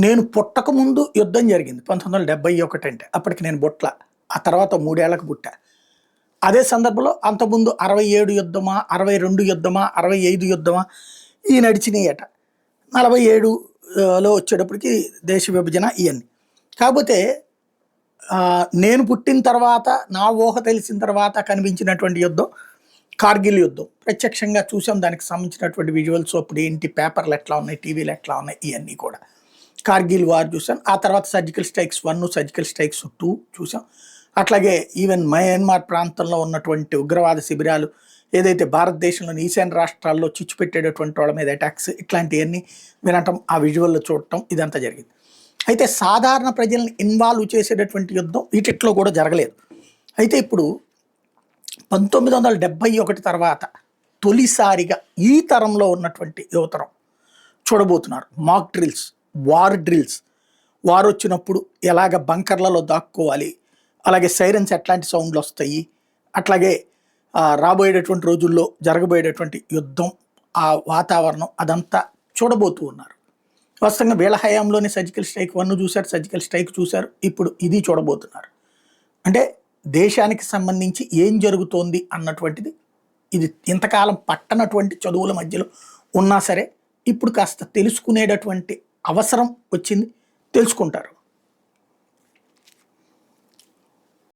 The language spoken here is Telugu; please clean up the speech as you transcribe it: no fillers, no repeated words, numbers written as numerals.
నేను పుట్టకముందు యుద్ధం జరిగింది 1971 అంటే. అప్పటికి నేను పుట్ల. ఆ తర్వాత 3 ఏళ్లకు పుట్టా. అదే సందర్భంలో అంతకుముందు 67 యుద్ధమా, 62 యుద్ధమా, 65 యుద్ధమా ఈ నడిచినాయట. 47 లో వచ్చేటప్పటికి దేశ విభజన ఇయన్నీ. కాకపోతే నేను పుట్టిన తర్వాత, నా ఊహ తెలిసిన తర్వాత కనిపించినటువంటి యుద్ధం కార్గిల్ యుద్ధం. ప్రత్యక్షంగా చూసాం, దానికి సంబంధించినటువంటి విజువల్స్ అప్పుడు ఏంటి, పేపర్లు ఎట్లా ఉన్నాయి, టీవీలు ఎట్లా ఉన్నాయి, ఇవన్నీ కూడా. కార్గిల్ వార్ చూసాం. ఆ తర్వాత సర్జికల్ స్ట్రైక్స్ 1, సర్జికల్ స్ట్రైక్స్ 2 చూసాం. అట్లాగే ఈవెన్ మయన్మార్ ప్రాంతంలో ఉన్నటువంటి ఉగ్రవాద శిబిరాలు, ఏదైతే భారతదేశంలోని ఈశాన్య రాష్ట్రాల్లో చిచ్చు పెట్టేటటువంటి వాళ్ళ మీద అటాక్స్, ఇట్లాంటివన్నీ వినటం, ఆ విజువల్లో చూడటం, ఇదంతా జరిగింది. అయితే సాధారణ ప్రజల్ని ఇన్వాల్వ్ చేసేటటువంటి యుద్ధం వీటిట్లో కూడా జరగలేదు. అయితే ఇప్పుడు 1971 తర్వాత తొలిసారిగా ఈ తరంలో ఉన్నటువంటి యువతరం చూడబోతున్నారు మాక్ డ్రిల్స్, వార్ డ్రిల్స్. వార్ వచ్చినప్పుడు ఎలాగ బంకర్లలో దాక్కోవాలి, అలాగే సైరన్స్ ఎట్లాంటి సౌండ్లు వస్తాయి, అట్లాగే రాబోయేటటువంటి రోజుల్లో జరగబోయేటటువంటి యుద్ధం, ఆ వాతావరణం అదంతా చూడబోతూ ఉన్నారు. వాస్తవంగా వీళ్ళ హయాంలోనే సర్జికల్ స్ట్రైక్ 1 చూశారు, సర్జికల్ స్ట్రైక్ చూశారు, ఇప్పుడు ఇది చూడబోతున్నారు. అంటే దేశానికి సంబంధించి ఏం జరుగుతోంది అన్నటువంటిది, ఇది ఇంతకాలం పట్టనటువంటి చదువుల మధ్యలో ఉన్నా సరే ఇప్పుడు కాస్త తెలుసుకునేటటువంటి అవసరం వచ్చింది, తెలుసుకుంటారు.